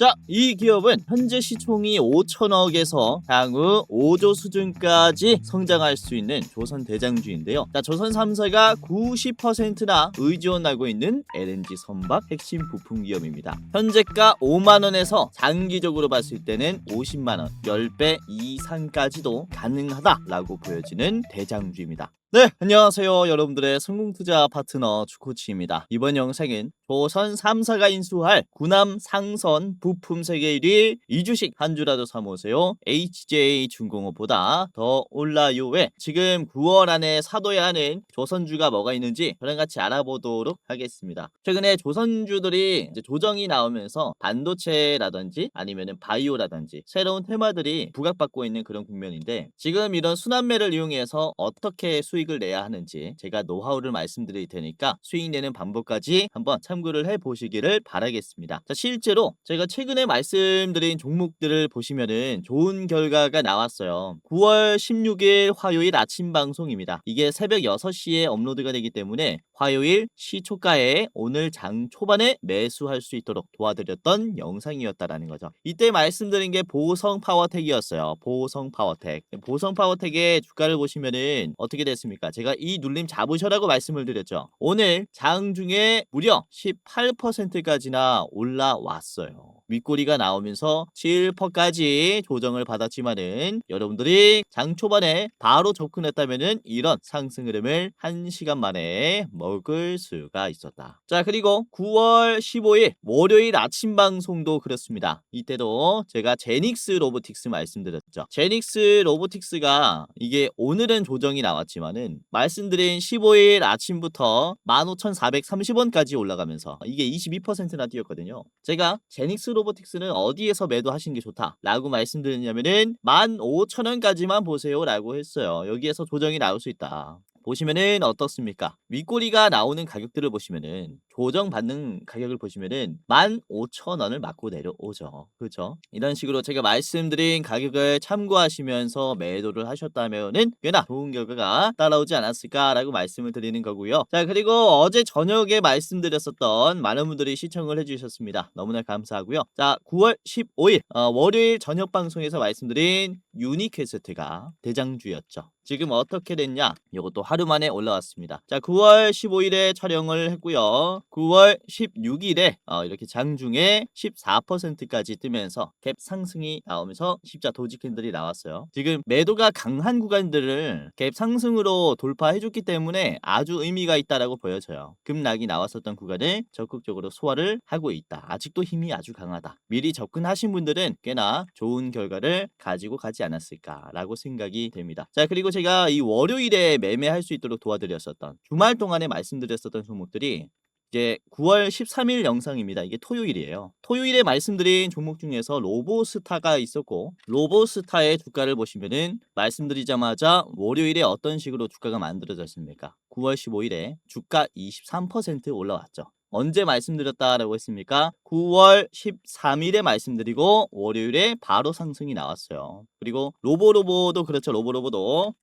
자, 이 기업은 현재 시총이 5천억에서 향후 5조 수준까지 성장할 수 있는 조선 대장주인데요. 자, 조선 3사가 90%나 의존하고 있는 LNG 선박 핵심 부품 기업입니다. 현재가 5만 원에서 장기적으로 봤을 때는 50만 원, 10배 이상까지도 가능하다라고 보여지는 대장주입니다. 네, 안녕하세요. 여러분들의 성공투자 파트너 주코치입니다. 이번 영상은 조선 3사가 인수할 구남 상선 부품 세계 1위 이 주식 한 주라도 사모으세요. HJ중공업보다 더 올라요에 지금 9월 안에 사둬야 하는 조선주가 뭐가 있는지 저랑 같이 알아보도록 하겠습니다. 최근에 조선주들이 이제 조정이 나오면서 반도체라든지 아니면은 바이오라든지 새로운 테마들이 부각받고 있는 그런 국면인데, 지금 이런 순환매를 이용해서 어떻게 수익을 내야 하는지 제가 노하우를 말씀드릴 테니까 수익 내는 방법까지 한번 참고를 해보시기를 바라겠습니다. 자, 실제로 제가 최근에 말씀드린 종목들을 보시면은 좋은 결과가 나왔어요. 9월 16일 화요일 아침 방송입니다. 이게 새벽 6시에 업로드가 되기 때문에 화요일 시초가에 오늘 장 초반에 매수할 수 있도록 도와드렸던 영상이었다라는 거죠. 이때 말씀드린 게 보성 파워텍이었어요. 보성 파워텍. 보성 파워텍의 주가를 보시면은 어떻게 됐습니까? 제가 이 눌림 잡으셔라고 말씀을 드렸죠. 오늘 장중에 무려 18%까지나 올라왔어요. 윗꼬리가 나오면서 7%까지 조정을 받았지만은 여러분들이 장 초반에 바로 접근했다면은 이런 상승 흐름을 1시간 만에 먹을 수가 있었다. 자, 그리고 9월 15일 월요일 아침 방송도 그렇습니다. 이때도 제가 제닉스 로보틱스 말씀드렸죠. 제닉스 로보틱스가 이게 오늘은 조정이 나왔지만은 말씀드린 15일 아침부터 15,430원까지 올라가면서 이게 22%나 뛰었거든요. 제가 제닉스 로보틱스는 어디에서 매도하시는 게 좋다라고 말씀드렸냐면은 15,000원까지만 보세요라고 했어요. 여기에서 조정이 나올 수 있다. 보시면은 어떻습니까? 윗꼬리가 나오는 가격들을 보시면은 조정받는 가격을 보시면은 15,000원을 맞고 내려오죠. 그렇죠? 이런 식으로 제가 말씀드린 가격을 참고하시면서 매도를 하셨다면은 꽤나 좋은 결과가 따라오지 않았을까라고 말씀을 드리는 거고요. 자, 그리고 어제 저녁에 말씀드렸었던 많은 분들이 시청을 해주셨습니다. 너무나 감사하고요. 자, 9월 15일 월요일 저녁 방송에서 말씀드린 유니퀘스트가 대장주였죠. 지금 어떻게 됐냐? 이것도 하루 만에 올라왔습니다. 자, 9월 15일에 촬영을 했고요. 9월 16일에 이렇게 장중에 14%까지 뜨면서 갭 상승이 나오면서 십자 도지 캔들이 나왔어요. 지금 매도가 강한 구간들을 갭 상승으로 돌파해줬기 때문에 아주 의미가 있다라고 보여져요. 급락이 나왔었던 구간을 적극적으로 소화를 하고 있다. 아직도 힘이 아주 강하다. 미리 접근하신 분들은 꽤나 좋은 결과를 가지고 가지 않았을까라고 생각이 됩니다. 자, 그리고 제가 이 월요일에 매매할 수 있도록 도와드렸었던 주말 동안에 말씀드렸었던 종목들이 이제 9월 13일 영상입니다. 이게 토요일이에요. 토요일에 말씀드린 종목 중에서 로보스타가 있었고, 로보스타의 주가를 보시면은 말씀드리자마자 월요일에 어떤 식으로 주가가 만들어졌습니까? 9월 15일에 주가 23% 올라왔죠. 언제 말씀드렸다라고 했습니까? 9월 13일에 말씀드리고 월요일에 바로 상승이 나왔어요. 그리고 로보도 그렇죠. 로보도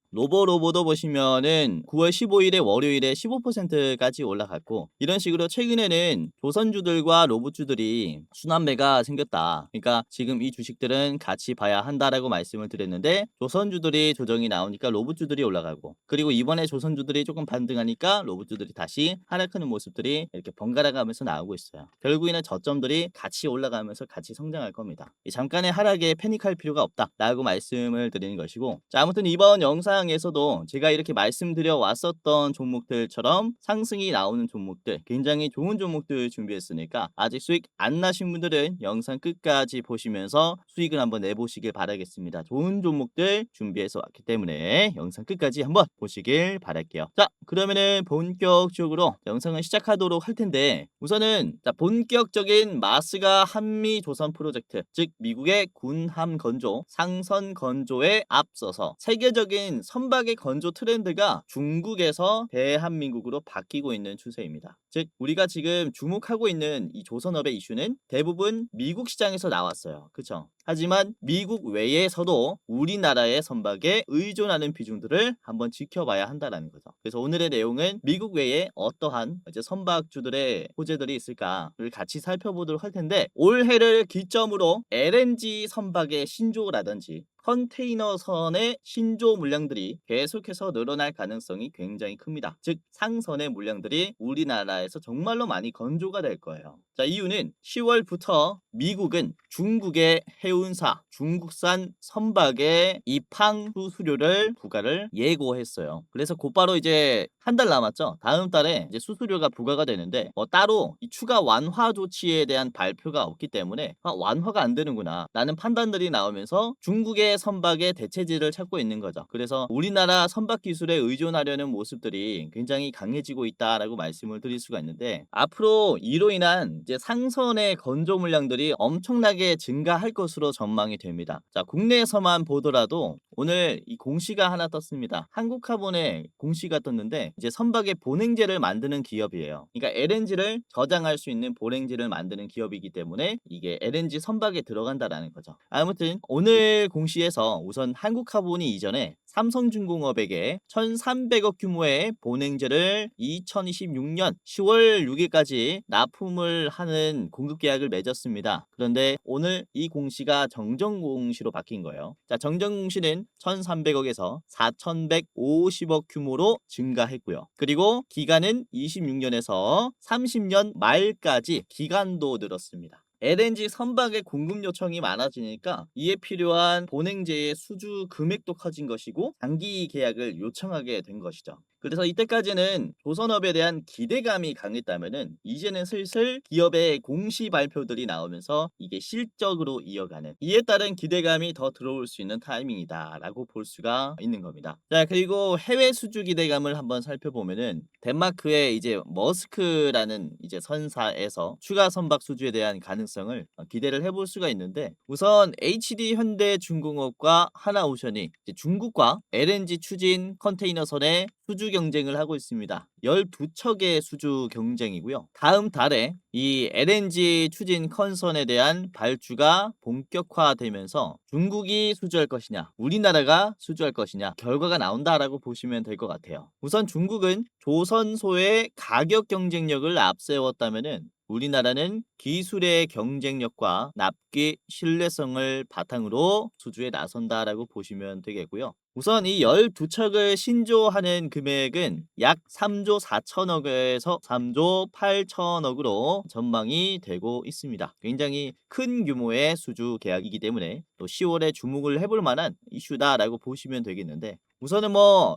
보시면은 9월 15일에 월요일에 15%까지 올라갔고, 이런 식으로 최근에는 조선주들과 로봇주들이 순환매가 생겼다. 그러니까 지금 이 주식들은 같이 봐야 한다라고 말씀을 드렸는데, 조선주들이 조정이 나오니까 로봇주들이 올라가고, 그리고 이번에 조선주들이 조금 반등하니까 로봇주들이 다시 하락하는 모습들이 이렇게 번갈아 가면서 나오고 있어요. 결국에는 저점들이 같이 올라가면서 같이 성장할 겁니다. 이 잠깐의 하락에 패닉할 필요가 없다라고 말씀을 드리는 것이고, 자, 아무튼 이번 영상에서도 제가 이렇게 말씀드려 왔었던 종목들처럼 상승이 나오는 종목들, 굉장히 좋은 종목들 준비했으니까 아직 수익 안 나신 분들은 영상 끝까지 보시면서 수익을 한번 내보시길 바라겠습니다. 좋은 종목들 준비해서 왔기 때문에 영상 끝까지 한번 보시길 바랄게요. 자, 그러면은 본격적으로 영상을 시작하도록 할 텐데, 우선은 본격적인 마스가 한미 조선 프로젝트, 즉 미국의 군함 건조 상선 조선 건조에 앞서서 세계적인 선박의 건조 트렌드가 중국에서 대한민국으로 바뀌고 있는 추세입니다. 즉 우리가 지금 주목하고 있는 이 조선업의 이슈는 대부분 미국 시장에서 나왔어요. 그쵸? 하지만 미국 외에서도 우리나라의 선박에 의존하는 비중들을 한번 지켜봐야 한다는 거죠. 그래서 오늘의 내용은 미국 외에 어떠한 이제 선박주들의 호재들이 있을까를 같이 살펴보도록 할 텐데, 올해를 기점으로 LNG 선박의 신조라든지 컨테이너선의 신조 물량들이 계속해서 늘어날 가능성이 굉장히 큽니다. 즉 상선의 물량들이 우리나라에서 정말로 많이 건조가 될 거예요. 자, 이유는 10월부터 미국은 중국의 해운사, 중국산 선박의 입항 수수료를 부과를 예고했어요. 그래서 곧바로 이제 한 달 남았죠. 다음 달에 이제 수수료가 부과가 되는데 따로 이 추가 완화 조치에 대한 발표가 없기 때문에 완화가 안 되는구나 라는 판단들이 나오면서 중국의 선박의 대체지를 찾고 있는 거죠. 그래서 우리나라 선박 기술에 의존하려는 모습들이 굉장히 강해지고 있다라고 말씀을 드릴 수가 있는데, 앞으로 이로 인한 이제 상선의 건조 물량들이 엄청나게 증가할 것으로 전망이 됩니다. 자, 국내에서만 보더라도 오늘 이 공시가 하나 떴습니다. 한국화본에 공시가 떴는데 이제 선박의 보냉제를 만드는 기업이에요. 그러니까 LNG를 저장할 수 있는 보냉제를 만드는 기업이기 때문에 이게 LNG 선박에 들어간다라는 거죠. 아무튼 오늘 공시에서 우선 한국화본이 이전에 삼성중공업에게 1,300억 규모의 보냉제를 2026년 10월 6일까지 납품을 하는 공급 계약을 맺었습니다. 그런데 오늘 이 공시가 정정공시로 바뀐 거예요. 자, 정정공시는 1,300억에서 4,150억 규모로 증가했고요. 그리고 기간은 26년에서 30년 말까지 기간도 늘었습니다. LNG 선박의 공급 요청이 많아지니까 이에 필요한 보냉제의 수주 금액도 커진 것이고 장기 계약을 요청하게 된 것이죠. 그래서 이때까지는 조선업에 대한 기대감이 강했다면은 이제는 슬슬 기업의 공시 발표들이 나오면서 이게 실적으로 이어가는, 이에 따른 기대감이 더 들어올 수 있는 타이밍이다라고 볼 수가 있는 겁니다. 자, 그리고 해외 수주 기대감을 한번 살펴보면은 덴마크의 이제 머스크라는 이제 선사에서 추가 선박 수주에 대한 가능성을 기대를 해볼 수가 있는데, 우선 HD 현대중공업과 하나오션이 이제 중국과 LNG 추진 컨테이너선의 수주 경쟁을 하고 있습니다. 12척의 수주 경쟁이고요. 다음 달에 이 LNG 추진 컨선에 대한 발주가 본격화되면서 중국이 수주할 것이냐, 우리나라가 수주할 것이냐 결과가 나온다라고 보시면 될 것 같아요. 우선 중국은 조선소의 가격 경쟁력을 앞세웠다면은 우리나라는 기술의 경쟁력과 납기 신뢰성을 바탕으로 수주에 나선다라고 보시면 되겠고요. 우선 이 12척을 신조하는 금액은 약 3조 4천억에서 3조 8천억으로 전망이 되고 있습니다. 굉장히 큰 규모의 수주 계약이기 때문에 또 10월에 주목을 해볼 만한 이슈다라고 보시면 되겠는데, 우선은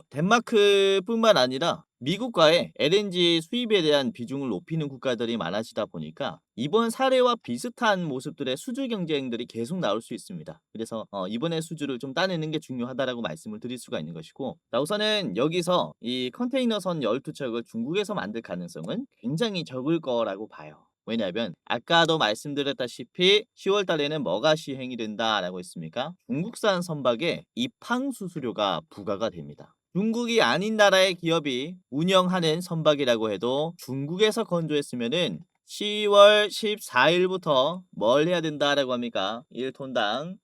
덴마크뿐만 아니라 미국과의 LNG 수입에 대한 비중을 높이는 국가들이 많아지다 보니까 이번 사례와 비슷한 모습들의 수주 경쟁들이 계속 나올 수 있습니다. 그래서 이번에 수주를 좀 따내는 게 중요하다라고 말씀을 드릴 수가 있는 것이고, 자, 우선은 여기서 이 컨테이너선 12척을 중국에서 만들 가능성은 굉장히 적을 거라고 봐요. 왜냐하면 아까도 말씀드렸다시피 10월 달에는 뭐가 시행이 된다라고 했습니까? 중국산 선박에 입항 수수료가 부과가 됩니다. 중국이 아닌 나라의 기업이 운영하는 선박이라고 해도 중국에서 건조했으면은 10월 14일부터 뭘 해야 된다라고 합니까? 1톤당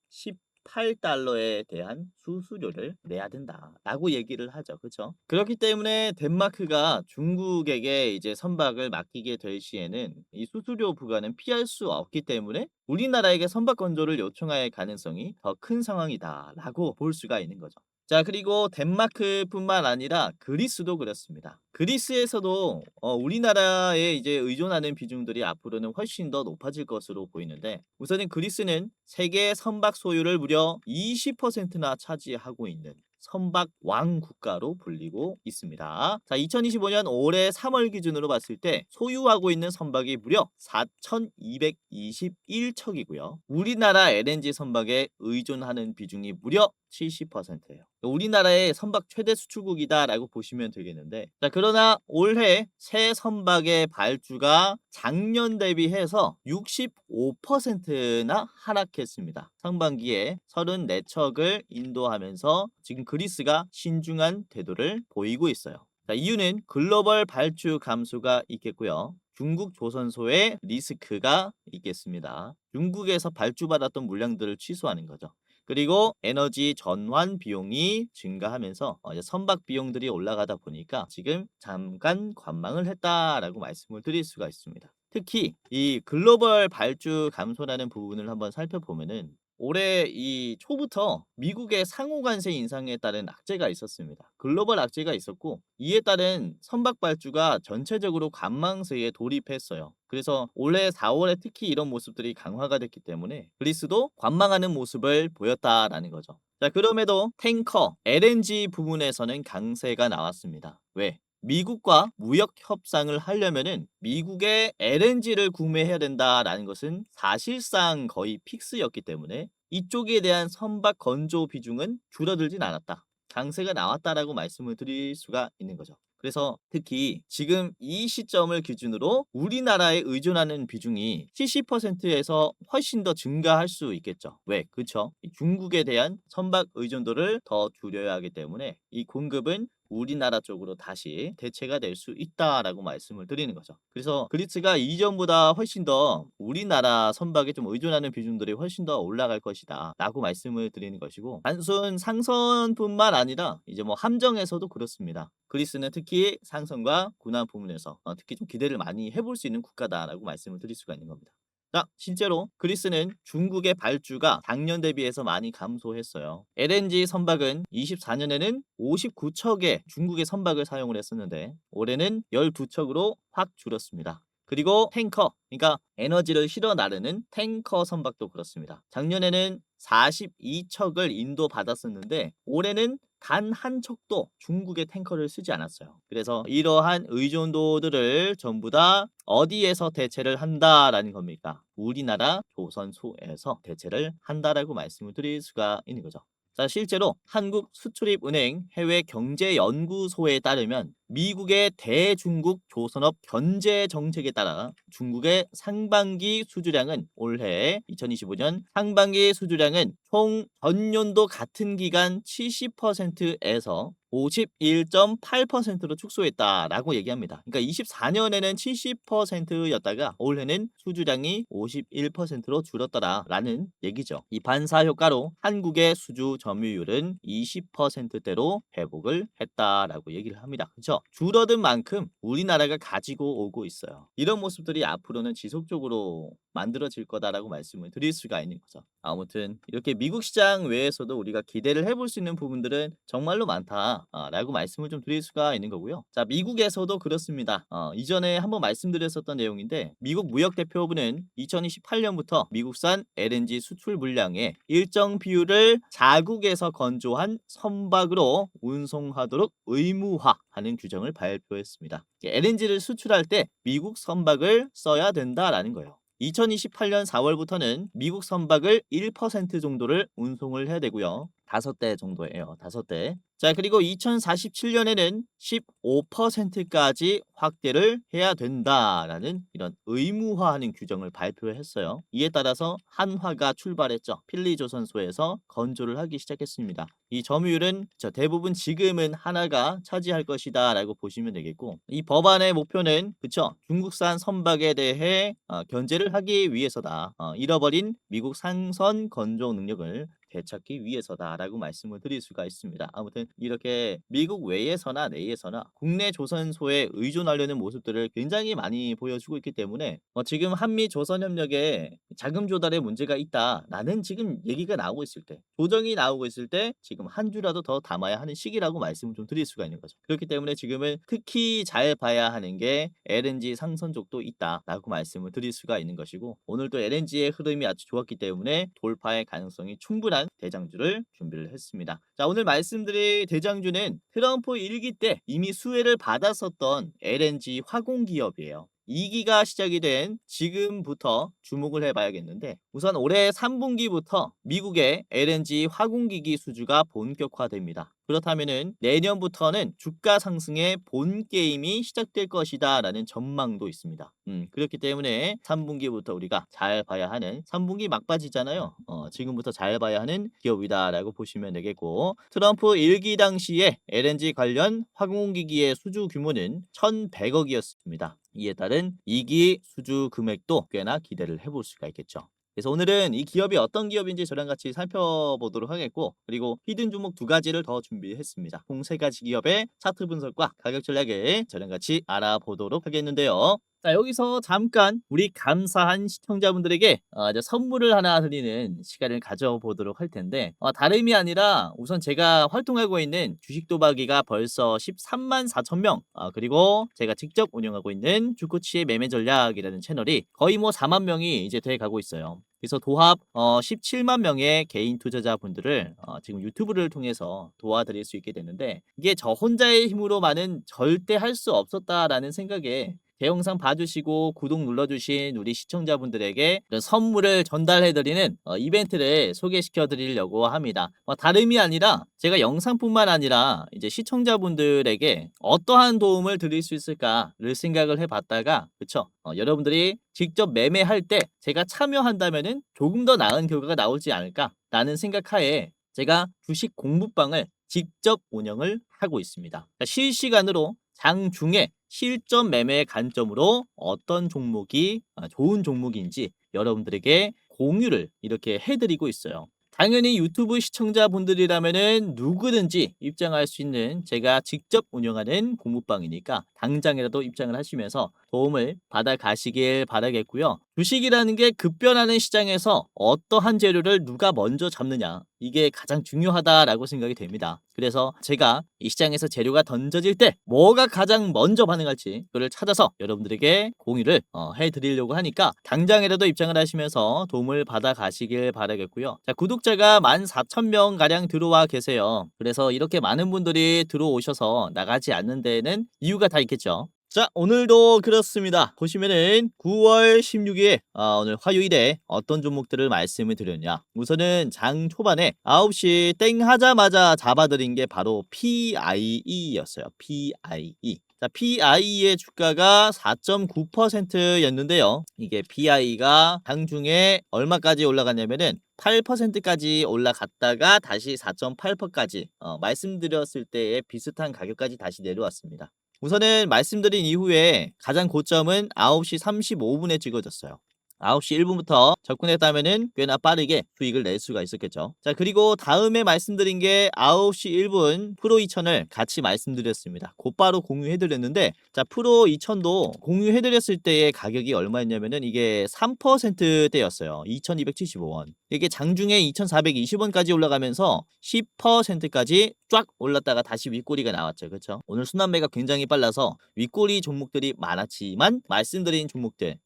18달러에 대한 수수료를 내야 된다라고 얘기를 하죠. 그렇죠? 그렇기 때문에 덴마크가 중국에게 이제 선박을 맡기게 될 시에는 이 수수료 부과는 피할 수 없기 때문에 우리나라에게 선박 건조를 요청할 가능성이 더 큰 상황이다라고 볼 수가 있는 거죠. 자, 그리고 덴마크뿐만 아니라 그리스도 그렇습니다. 그리스에서도 우리나라에 이제 의존하는 비중들이 앞으로는 훨씬 더 높아질 것으로 보이는데, 우선은 그리스는 세계 선박 소유를 무려 20%나 차지하고 있는 선박 왕 국가로 불리고 있습니다. 자, 2025년 올해 3월 기준으로 봤을 때 소유하고 있는 선박이 무려 4,221척이고요. 우리나라 LNG 선박에 의존하는 비중이 무려 70%예요. 우리나라의 선박 최대 수출국이다라고 보시면 되겠는데, 자, 그러나 올해 새 선박의 발주가 작년 대비해서 65%나 하락했습니다. 상반기에 34척을 인도하면서 지금 그리스가 신중한 태도를 보이고 있어요. 자, 이유는 글로벌 발주 감소가 있겠고요. 중국 조선소의 리스크가 있겠습니다. 중국에서 발주받았던 물량들을 취소하는 거죠. 그리고 에너지 전환 비용이 증가하면서 이제 선박 비용들이 올라가다 보니까 지금 잠깐 관망을 했다라고 말씀을 드릴 수가 있습니다. 특히 이 글로벌 발주 감소라는 부분을 한번 살펴보면은 올해 이 초부터 미국의 상호 관세 인상에 따른 악재가 있었습니다. 글로벌 악재가 있었고 이에 따른 선박 발주가 전체적으로 관망세에 돌입했어요. 그래서 올해 4월에 특히 이런 모습들이 강화가 됐기 때문에 그리스도 관망하는 모습을 보였다라는 거죠. 자, 그럼에도 탱커, LNG 부분에서는 강세가 나왔습니다. 왜? 미국과 무역 협상을 하려면은 미국의 LNG를 구매해야 된다라는 것은 사실상 거의 픽스였기 때문에 이쪽에 대한 선박 건조 비중은 줄어들진 않았다. 강세가 나왔다라고 말씀을 드릴 수가 있는 거죠. 그래서 특히 지금 이 시점을 기준으로 우리나라에 의존하는 비중이 70%에서 훨씬 더 증가할 수 있겠죠. 왜? 그렇죠. 중국에 대한 선박 의존도를 더 줄여야 하기 때문에 이 공급은 우리나라 쪽으로 다시 대체가 될 수 있다라고 말씀을 드리는 거죠. 그래서 그리스가 이전보다 훨씬 더 우리나라 선박에 좀 의존하는 비중들이 훨씬 더 올라갈 것이다 라고 말씀을 드리는 것이고, 단순 상선뿐만 아니라 이제 뭐 함정에서도 그렇습니다. 그리스는 특히 상선과 군함 부문에서 특히 좀 기대를 많이 해볼 수 있는 국가다라고 말씀을 드릴 수가 있는 겁니다. 자, 실제로 그리스는 중국의 발주가 작년 대비해서 많이 감소했어요. LNG 선박은 24년에는 59척의 중국의 선박을 사용을 했었는데 올해는 12척으로 확 줄었습니다. 그리고 탱커, 그러니까 에너지를 실어 나르는 탱커 선박도 그렇습니다. 작년에는 42척을 인도받았었는데 올해는 단 한 척도 중국의 탱커를 쓰지 않았어요. 그래서 이러한 의존도들을 전부 다 어디에서 대체를 한다라는 겁니까? 우리나라 조선소에서 대체를 한다라고 말씀을 드릴 수가 있는 거죠. 자, 실제로 한국수출입은행 해외경제연구소에 따르면 미국의 대중국 조선업 견제 정책에 따라 중국의 상반기 수주량은 올해 2025년 상반기 수주량은 총 전년도 같은 기간 70%에서 51.8%로 축소했다라고 얘기합니다. 그러니까 24년에는 70%였다가 올해는 수주량이 51%로 줄었다라는 얘기죠. 이 반사 효과로 한국의 수주 점유율은 20%대로 회복을 했다라고 얘기를 합니다. 그렇죠? 줄어든 만큼 우리나라가 가지고 오고 있어요. 이런 모습들이 앞으로는 지속적으로 만들어질 거다라고 말씀을 드릴 수가 있는 거죠. 아무튼 이렇게 미국 시장 외에서도 우리가 기대를 해볼 수 있는 부분들은 정말로 많다라고 말씀을 좀 드릴 수가 있는 거고요. 자, 미국에서도 그렇습니다. 이전에 한번 말씀드렸었던 내용인데 미국 무역대표부는 2028년부터 미국산 LNG 수출 물량의 일정 비율을 자국에서 건조한 선박으로 운송하도록 의무화하는 규정을 발표했습니다. LNG를 수출할 때 미국 선박을 써야 된다라는 거예요. 2028년 4월부터는 미국 선박을 1% 정도를 운송을 해야 되고요. 5대 정도예요. 5대. 자, 그리고 2047년에는 15%까지 확대를 해야 된다라는 이런 의무화하는 규정을 발표했어요. 이에 따라서 한화가 출발했죠. 필리조선소에서 건조를 하기 시작했습니다. 이 점유율은 대부분 지금은 하나가 차지할 것이다 라고 보시면 되겠고, 이 법안의 목표는 그쵸, 중국산 선박에 대해 견제를 하기 위해서다. 잃어버린 미국 상선 건조 능력을 되찾기 위해서다라고 말씀을 드릴 수가 있습니다. 아무튼 이렇게 미국 외에서나 내에서나 국내 조선소에 의존하려는 모습들을 굉장히 많이 보여주고 있기 때문에 지금 한미 조선 협력에 자금 조달에 문제가 있다라는 지금 얘기가 나오고 있을 때, 조정이 나오고 있을 때 지금 한 주라도 더 담아야 하는 시기라고 말씀을 좀 드릴 수가 있는 거죠. 그렇기 때문에 지금은 특히 잘 봐야 하는 게 LNG 상선족도 있다라고 말씀을 드릴 수가 있는 것이고, 오늘도 LNG의 흐름이 아주 좋았기 때문에 돌파의 가능성이 충분한 대장주를 준비를 했습니다. 자, 오늘 말씀드릴 대장주는 트럼프 1기 때 이미 수혜를 받았었던 LNG 화공 기업이에요. 2기가 시작이 된 지금부터 주목을 해봐야겠는데 우선 올해 3분기부터 미국의 LNG 화공기기 수주가 본격화됩니다. 그렇다면은 내년부터는 주가 상승의 본 게임이 시작될 것이다 라는 전망도 있습니다. 그렇기 때문에 3분기부터 우리가 잘 봐야 하는 3분기 막바지잖아요. 지금부터 잘 봐야 하는 기업이다 라고 보시면 되겠고 트럼프 1기 당시에 LNG 관련 화공기기의 수주 규모는 1,100억이었습니다. 이에 따른 2기 수주 금액도 꽤나 기대를 해볼 수가 있겠죠. 그래서 오늘은 이 기업이 어떤 기업인지 저랑 같이 살펴보도록 하겠고 그리고 히든 종목 2가지를 더 준비했습니다. 총 3가지 기업의 차트 분석과 가격 전략을 저랑 같이 알아보도록 하겠는데요. 자, 여기서 잠깐 우리 감사한 시청자분들에게 이제 선물을 하나 드리는 시간을 가져보도록 할 텐데 다름이 아니라 우선 제가 활동하고 있는 주식도박이가 벌써 13만 4천 명 그리고 제가 직접 운영하고 있는 주코치의 매매 전략이라는 채널이 거의 뭐 4만 명이 이제 돼 가고 있어요. 그래서 도합 17만 명의 개인 투자자분들을 지금 유튜브를 통해서 도와드릴 수 있게 됐는데 이게 저 혼자의 힘으로만은 절대 할 수 없었다라는 생각에 제 영상 봐주시고 구독 눌러주신 우리 시청자분들에게 이런 선물을 전달해드리는 이벤트를 소개시켜드리려고 합니다. 다름이 아니라 제가 영상뿐만 아니라 이제 시청자분들에게 어떠한 도움을 드릴 수 있을까를 생각을 해봤다가 그쵸? 여러분들이 직접 매매할 때 제가 참여한다면은 조금 더 나은 결과가 나오지 않을까라는 생각하에 제가 주식 공부방을 직접 운영을 하고 있습니다. 실시간으로 장중에 실전 매매의 관점으로 어떤 종목이 좋은 종목인지 여러분들에게 공유를 이렇게 해드리고 있어요. 당연히 유튜브 시청자분들이라면은 누구든지 입장할 수 있는 제가 직접 운영하는 공부방이니까 당장이라도 입장을 하시면서 도움을 받아 가시길 바라겠고요. 주식이라는 게 급변하는 시장에서 어떠한 재료를 누가 먼저 잡느냐 이게 가장 중요하다라고 생각이 됩니다. 그래서 제가 이 시장에서 재료가 던져질 때 뭐가 가장 먼저 반응할지 그걸 찾아서 여러분들에게 공유를 해드리려고 하니까 당장이라도 입장을 하시면서 도움을 받아 가시길 바라겠고요. 자, 구독자가 14,000명 가량 들어와 계세요. 그래서 이렇게 많은 분들이 들어오셔서 나가지 않는 데에는 이유가 다 있겠죠. 자, 오늘도 그렇습니다. 보시면은 9월 16일 오늘 화요일에 어떤 종목들을 말씀을 드렸냐. 우선은 장 초반에 9시 땡 하자마자 잡아드린 게 바로 PIE였어요. PIE. 자, PIE의 주가가 4.9%였는데요. 이게 PI가 장중에 얼마까지 올라갔냐면은 8%까지 올라갔다가 다시 4.8%까지 말씀드렸을 때의 비슷한 가격까지 다시 내려왔습니다. 우선은 말씀드린 이후에 가장 고점은 9시 35분에 찍어졌어요. 9시 1분부터 접근했다면은 꽤나 빠르게 수익을 낼 수가 있었겠죠. 자, 그리고 다음에 말씀드린 게 9시 1분 프로 2000을 같이 말씀드렸습니다. 곧바로 공유해드렸는데 자, 프로 2000도 공유해드렸을 때의 가격이 얼마였냐면은 이게 3%대였어요. 2275원. 이게 장중에 2420원까지 올라가면서 10%까지 쫙 올랐다가 다시 윗꼬리가 나왔죠. 그렇죠? 오늘 순환매가 굉장히 빨라서 윗꼬리 종목들이 많았지만 말씀드린 종목들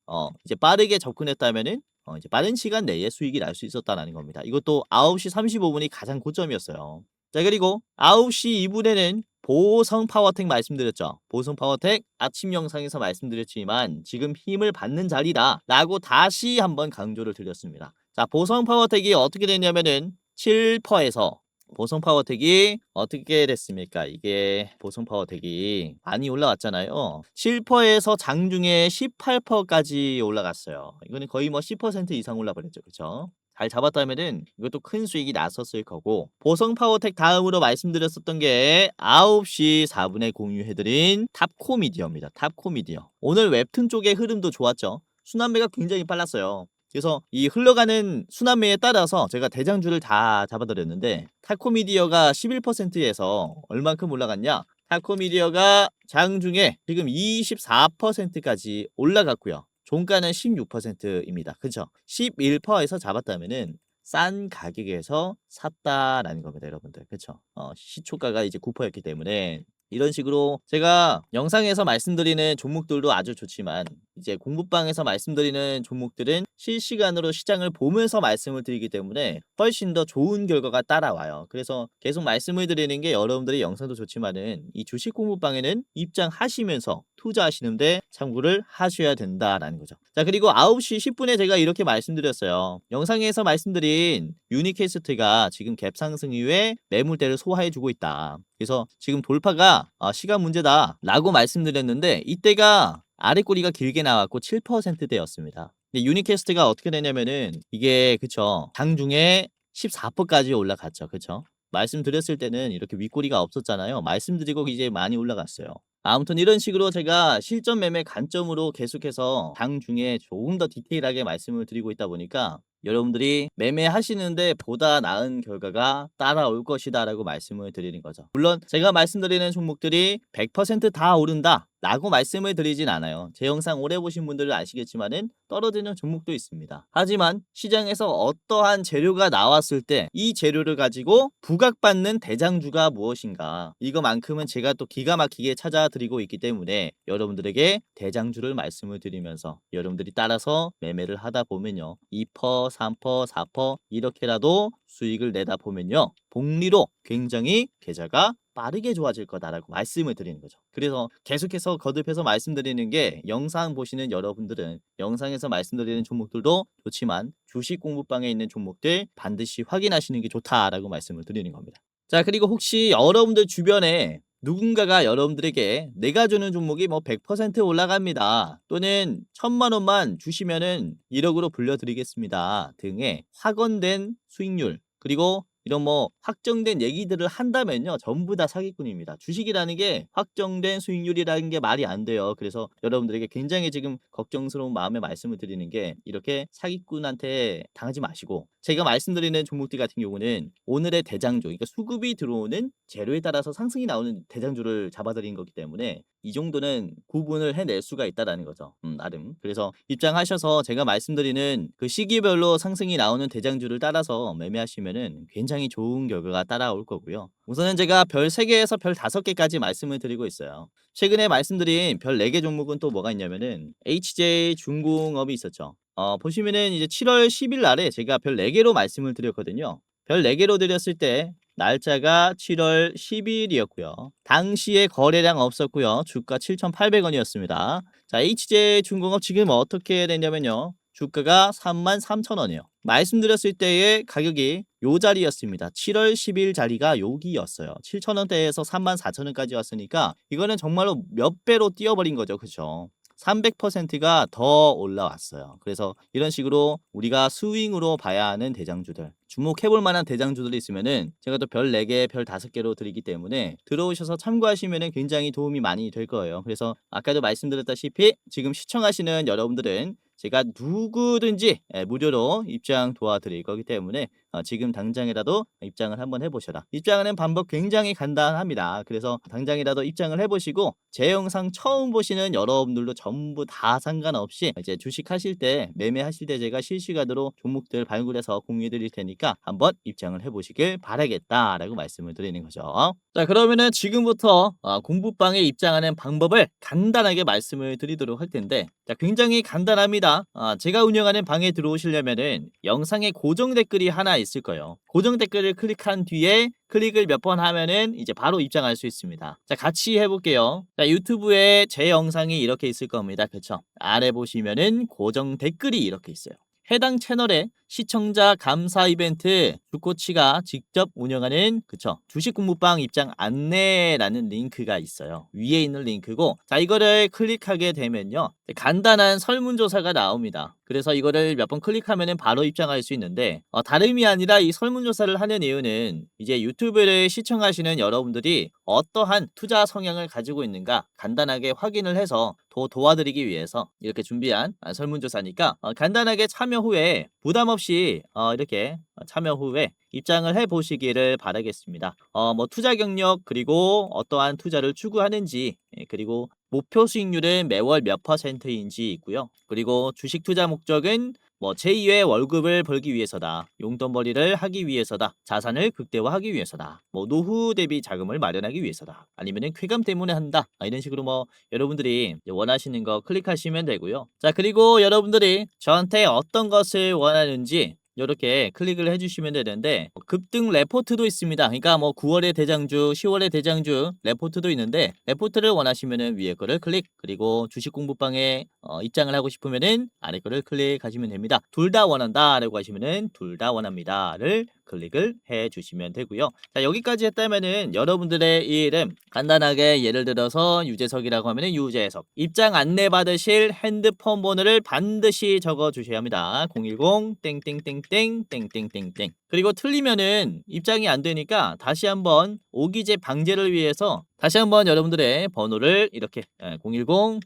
이제 빠르게 접근했다면은 이제 빠른 시간 내에 수익이 날 수 있었다는 겁니다. 이것도 9시 35분이 가장 고점이었어요. 자, 그리고 9시 2분에는 보성 파워텍 말씀드렸죠. 보성 파워텍 아침 영상에서 말씀드렸지만 지금 힘을 받는 자리다 라고 다시 한번 강조를 드렸습니다. 자, 보성 파워텍이 어떻게 됐냐면은 7%에서 보성 파워텍이 어떻게 됐습니까? 이게 보성 파워텍이 많이 올라왔잖아요. 7%에서 장중에 18%까지 올라갔어요. 이거는 거의 뭐 10% 이상 올라버렸죠. 그렇죠? 잘 잡았다면은 이것도 큰 수익이 났었을 거고 보성 파워텍 다음으로 말씀드렸었던 게 9시 4분에 공유해드린 탑코미디어입니다. 탑코미디어. 오늘 웹툰 쪽의 흐름도 좋았죠. 순환매가 굉장히 빨랐어요. 그래서 이 흘러가는 순환매에 따라서 제가 대장주를 다 잡아드렸는데 타코미디어가 11%에서 얼만큼 올라갔냐? 타코미디어가 장중에 지금 24%까지 올라갔고요. 종가는 16%입니다. 그렇죠? 11%에서 잡았다면은 싼 가격에서 샀다라는 겁니다, 여러분들. 그렇죠? 시초가가 이제 9%였기 때문에 이런 식으로 제가 영상에서 말씀드리는 종목들도 아주 좋지만 이제 공부방에서 말씀드리는 종목들은 실시간으로 시장을 보면서 말씀을 드리기 때문에 훨씬 더 좋은 결과가 따라와요. 그래서 계속 말씀을 드리는 게 여러분들의 영상도 좋지만은 이 주식 공부방에는 입장하시면서 투자하시는데 참고를 하셔야 된다라는 거죠. 자, 그리고 9시 10분에 제가 이렇게 말씀드렸어요. 영상에서 말씀드린 유니캐스트가 지금 갭 상승 이후에 매물대를 소화해주고 있다. 그래서 지금 돌파가 시간 문제다라고 말씀드렸는데 이때가 아래 꼬리가 길게 나왔고 7%대였습니다. 근데 유니캐스트가 어떻게 되냐면은 이게 그쵸, 장중에 14%까지 올라갔죠. 그쵸? 말씀드렸을 때는 이렇게 윗꼬리가 없었잖아요. 말씀드리고 이제 많이 올라갔어요. 아무튼 이런 식으로 제가 실전 매매 관점으로 계속해서 장중에 조금 더 디테일하게 말씀을 드리고 있다 보니까 여러분들이 매매하시는데 보다 나은 결과가 따라올 것이다 라고 말씀을 드리는 거죠. 물론 제가 말씀드리는 종목들이 100%다 오른다 라고 말씀을 드리진 않아요. 제 영상 오래 보신 분들은 아시겠지만은 떨어지는 종목도 있습니다. 하지만 시장에서 어떠한 재료가 나왔을 때 이 재료를 가지고 부각받는 대장주가 무엇인가, 이거만큼은 제가 또 기가 막히게 찾아드리고 있기 때문에 여러분들에게 대장주를 말씀을 드리면서 여러분들이 따라서 매매를 하다 보면요 2%, 3%, 4% 이렇게라도 수익을 내다 보면요 복리로 굉장히 계좌가 빠르게 좋아질 거다라고 말씀을 드리는 거죠. 그래서 계속해서 거듭해서 말씀드리는 게, 영상 보시는 여러분들은 영상에서 말씀드리는 종목들도 좋지만 주식 공부방에 있는 종목들 반드시 확인하시는 게 좋다라고 말씀을 드리는 겁니다. 자, 그리고 혹시 여러분들 주변에 누군가가 여러분들에게 내가 주는 종목이 뭐 100% 올라갑니다, 또는 1000만 원만 주시면은 1억으로 불려드리겠습니다 등의 확언된 수익률, 그리고 이런 뭐 확정된 얘기들을 한다면요 전부 다 사기꾼입니다. 주식이라는 게 확정된 수익률이라는 게 말이 안 돼요. 그래서 여러분들에게 굉장히 지금 걱정스러운 마음에 말씀을 드리는 게, 이렇게 사기꾼한테 당하지 마시고 제가 말씀드리는 종목들 같은 경우는 오늘의 대장주, 그러니까 수급이 들어오는 재료에 따라서 상승이 나오는 대장주를 잡아드린 거기 때문에 이 정도는 구분을 해낼 수가 있다라는 거죠. 나름. 그래서 입장하셔서 제가 말씀드리는 그 시기별로 상승이 나오는 대장주를 따라서 매매하시면은 굉장히 좋은 결과가 따라올 거고요. 우선은 제가 별 3개에서 별 5개까지 말씀을 드리고 있어요. 최근에 말씀드린 별 4개 종목은 또 뭐가 있냐면은 HJ 중공업이 있었죠. 보시면은 이제 7월 10일 날에 제가 별 4개로 말씀을 드렸거든요. 별 4개로 드렸을 때 날짜가 7월 10일이었고요. 당시에 거래량 없었고요. 주가 7,800원이었습니다. 자, HJ중공업 지금 어떻게 됐냐면요. 주가가 33,000원이에요. 말씀드렸을 때의 가격이 요 자리였습니다. 7월 10일 자리가 여기였어요. 7,000원대에서 34,000원까지 왔으니까 이거는 정말로 몇 배로 뛰어버린 거죠. 그죠? 300%가 더 올라왔어요. 그래서 이런 식으로 우리가 스윙으로 봐야 하는 대장주들, 주목해볼 만한 대장주들이 있으면은 제가 또 별 4개, 별 5개로 드리기 때문에 들어오셔서 참고하시면은 굉장히 도움이 많이 될 거예요. 그래서 아까도 말씀드렸다시피 지금 시청하시는 여러분들은 제가 누구든지 무료로 입장 도와드릴 거기 때문에 지금 당장이라도 입장을 한번 해보셔라. 입장하는 방법 굉장히 간단합니다. 그래서 당장이라도 입장을 해보시고 제 영상 처음 보시는 여러분들도 전부 다 상관없이 이제 주식하실 때, 매매하실 때 제가 실시간으로 종목들 발굴해서 공유해 드릴 테니까 한번 입장을 해보시길 바라겠다라고 말씀을 드리는 거죠. 자, 그러면은 지금부터 공부방에 입장하는 방법을 간단하게 말씀을 드리도록 할 텐데, 자, 굉장히 간단합니다. 제가 운영하는 방에 들어오시려면은 영상에 고정 댓글이 하나 있을 거예요. 고정 댓글을 클릭한 뒤에 클릭을 몇 번 하면은 이제 바로 입장할 수 있습니다. 자, 같이 해볼게요. 자, 유튜브에 제 영상이 이렇게 있을 겁니다. 그쵸? 아래 보시면은 고정 댓글이 이렇게 있어요. 해당 채널에 시청자 감사 이벤트 주코치가 직접 운영하는 주식 공부방 입장 안내라는 링크가 있어요. 위에 있는 링크고, 자, 이거를 클릭하게 되면요 간단한 설문조사가 나옵니다. 그래서 이거를 몇 번 클릭하면 바로 입장할 수 있는데, 다름이 아니라 이 설문조사를 하는 이유는 이제 유튜브를 시청하시는 여러분들이 어떠한 투자 성향을 가지고 있는가 간단하게 확인을 해서 도와드리기 위해서 이렇게 준비한 설문조사니까 간단하게 참여 후에 부담 없이 이렇게 참여 후에 입장을 해 보시기를 바라겠습니다. 뭐 투자 경력, 그리고 어떠한 투자를 추구하는지, 그리고 목표 수익률은 매월 몇 %인지 있고요. 그리고 주식 투자 목적은 뭐 제2의 월급을 벌기 위해서다, 용돈벌이를 하기 위해서다, 자산을 극대화하기 위해서다, 뭐 노후 대비 자금을 마련하기 위해서다, 아니면은 쾌감 때문에 한다, 이런 식으로 뭐 여러분들이 원하시는 거 클릭하시면 되고요. 자, 그리고 여러분들이 저한테 어떤 것을 원하는지 이렇게 클릭을 해주시면 되는데 급등 레포트도 있습니다. 그러니까 뭐 9월의 대장주, 10월의 대장주 레포트도 있는데 레포트를 원하시면은 위에 거를 클릭, 그리고 주식 공부방에 입장을 하고 싶으면은 아래 거를 클릭하시면 됩니다. 둘 다 원한다라고 하시면은 둘 다 원합니다를 클릭을 해주시면 되고요. 자, 여기까지 했다면은 여러분들의 이름 간단하게 예를 들어서 유재석이라고 하면은 유재석, 입장 안내 받으실 핸드폰 번호를 반드시 적어 주셔야 합니다. 010 땡땡땡땡 땡땡땡땡. 그리고 틀리면은 입장이 안 되니까 다시 한번 오기재 방지를 위해서 다시 한번 여러분들의 번호를 이렇게 010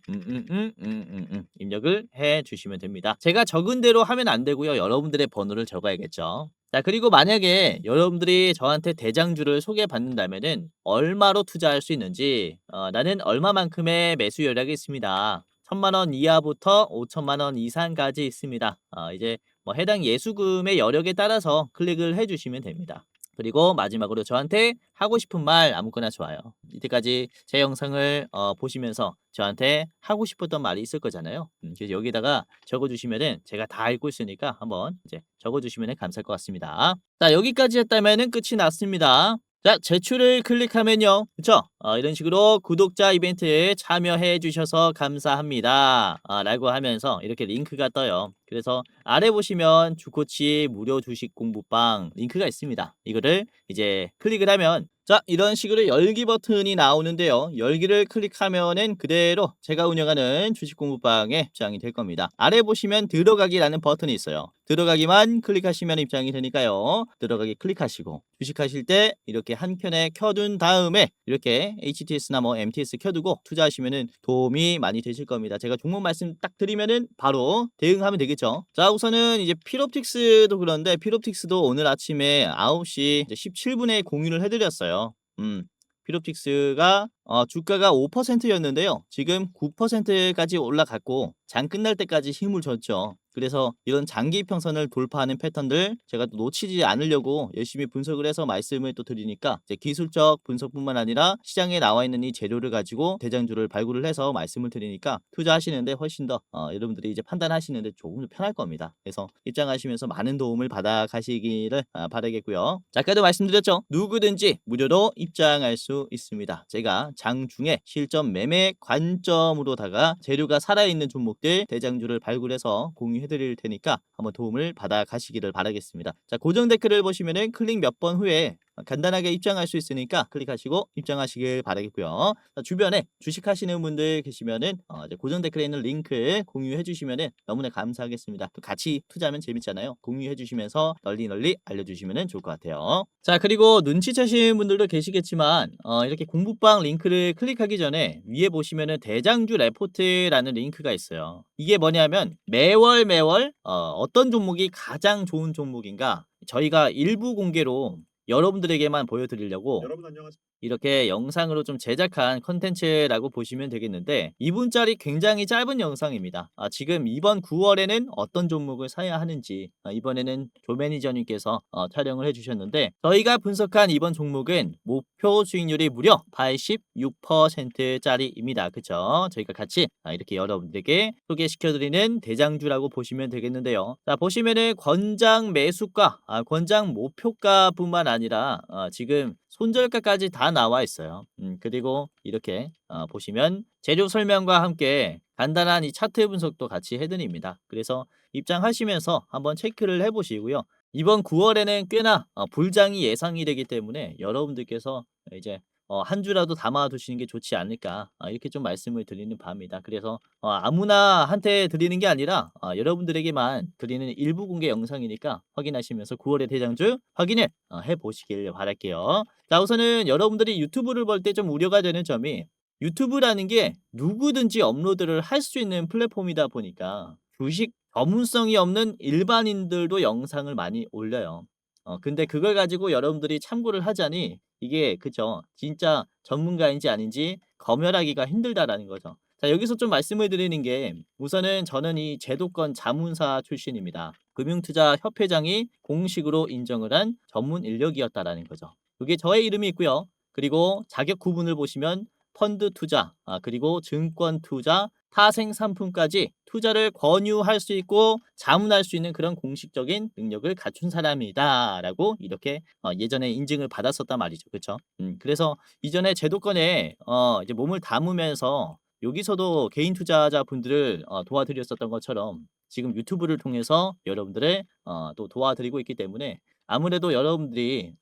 입력을 해 주시면 됩니다. 제가 적은 대로 하면 안 되고요. 여러분들의 번호를 적어야겠죠. 자, 그리고 만약에 여러분들이 저한테 대장주를 소개받는다면은 얼마로 투자할 수 있는지, 나는 얼마만큼의 매수 여력이 있습니다. 1,000만 원 이하부터 5천만 원 이상까지 있습니다. 이제 뭐 해당 예수금의 여력에 따라서 클릭을 해주시면 됩니다. 그리고 마지막으로 저한테 하고 싶은 말 아무거나 좋아요. 이때까지 제 영상을 보시면서 저한테 하고 싶었던 말이 있을 거잖아요. 그래서 여기다가 적어주시면은 제가 다 읽고 있으니까 한번 이제 적어주시면 감사할 것 같습니다. 자, 여기까지 했다면은 끝이 났습니다. 자, 제출을 클릭하면요, 그쵸? 이런 식으로 구독자 이벤트에 참여해 주셔서 감사합니다 라고 하면서 이렇게 링크가 떠요. 그래서 아래 보시면 주코치 무료 주식 공부방 링크가 있습니다. 이거를 이제 클릭을 하면 자, 이런 식으로 열기 버튼이 나오는데요. 열기를 클릭하면은 그대로 제가 운영하는 주식 공부방에 입장이 될 겁니다. 아래 보시면 들어가기라는 버튼이 있어요. 들어가기만 클릭하시면 입장이 되니까요. 들어가기 클릭하시고 주식하실 때 이렇게 한 켠에 켜둔 다음에 이렇게 HTS나 뭐 MTS 켜두고 투자하시면은 도움이 많이 되실 겁니다. 제가 종목 말씀 딱 드리면은 바로 대응하면 되겠죠. 자, 우선은 이제 필옵틱스도 그런데 필옵틱스도 오늘 아침에 9시 17분에 공유를 해드렸어요. 필옵틱스가 주가가 5%였는데요. 지금 9%까지 올라갔고 장 끝날 때까지 힘을 줬죠. 그래서 이런 장기 평선을 돌파하는 패턴들 제가 또 놓치지 않으려고 열심히 분석을 해서 말씀을 또 드리니까 이제 기술적 분석뿐만 아니라 시장에 나와 있는 이 재료를 가지고 대장주를 발굴을 해서 말씀을 드리니까 투자하시는데 훨씬 더 여러분들이 이제 판단하시는데 조금 더 편할 겁니다. 그래서 입장하시면서 많은 도움을 받아 가시기를 바라겠고요. 자, 아까도 말씀드렸죠. 누구든지 무료로 입장할 수 있습니다. 제가 장중에 실전 매매 관점으로다가 재료가 살아있는 종목들 대장주를 발굴해서 공유해드릴 테니까 한번 도움을 받아 가시기를 바라겠습니다. 자, 고정 댓글을 보시면은 클릭 몇 번 후에 간단하게 입장할 수 있으니까 클릭하시고 입장하시길 바라겠고요. 자, 주변에 주식하시는 분들 계시면은 이제 고정 댓글에 있는 링크 공유해 주시면은 너무나 감사하겠습니다. 또 같이 투자하면 재밌잖아요. 공유해 주시면서 널리 알려주시면은 좋을 것 같아요. 자, 그리고 눈치채시는 분들도 계시겠지만 이렇게 공부방 링크를 클릭하기 전에 위에 보시면은 대장주 레포트라는 링크가 있어요. 이게 뭐냐면 매월 어떤 종목이 가장 좋은 종목인가 저희가 일부 공개로 여러분들에게만 보여드리려고 여러분 안녕하세요. 이렇게 영상으로 좀 제작한 컨텐츠라고 보시면 되겠는데 2분짜리 굉장히 짧은 영상입니다. 지금 이번 9월에는 어떤 종목을 사야 하는지 이번에는 조 매니저님께서 촬영을 해주셨는데 저희가 분석한 이번 종목은 목표 수익률이 무려 86%짜리입니다. 그쵸? 저희가 같이 이렇게 여러분들에게 소개시켜드리는 대장주라고 보시면 되겠는데요. 자, 보시면은 권장 매수가, 권장 목표가뿐만 아니라 지금 손절가까지 다 나와 있어요. 그리고 이렇게 보시면 재료 설명과 함께 간단한 이 차트 분석도 같이 해드립니다. 그래서 입장하시면서 한번 체크를 해보시고요. 이번 9월에는 꽤나 불장이 예상이 되기 때문에 여러분들께서 이제 한 주라도 담아두시는 게 좋지 않을까 이렇게 좀 말씀을 드리는 바입니다. 그래서 아무나 한테 드리는 게 아니라 여러분들에게만 드리는 일부 공개 영상이니까 확인하시면서 9월의 대장주 확인을 해보시길 바랄게요. 자, 우선은 여러분들이 유튜브를 볼 때 좀 우려가 되는 점이 유튜브라는 게 누구든지 업로드를 할 수 있는 플랫폼이다 보니까 주식 전문성이 없는 일반인들도 영상을 많이 올려요. 근데 그걸 가지고 여러분들이 참고를 하자니 이게 그죠. 진짜 전문가인지 아닌지 검열하기가 힘들다라는 거죠. 자, 여기서 좀 말씀을 드리는 게 우선은 저는 이 제도권 자문사 출신입니다. 금융투자협회장이 공식으로 인정을 한 전문 인력이었다라는 거죠. 여기에 저의 이름이 있고요. 그리고 자격 구분을 보시면 펀드 투자, 그리고 증권 투자, 타생 상품까지 투자를 권유할 수 있고 자문할 수 있는 그런 공식적인 능력을 갖춘 사람이다라고 이렇게 예전에 인증을 받았었단 말이죠. 그렇죠? 그래서 이전에 제도권에 이제 몸을 담으면서 여기서도 개인 투자자분들을 도와드렸었던 것처럼 지금 유튜브를 통해서 여러분들을 또 도와드리고 있기 때문에 아무래도 여러분들이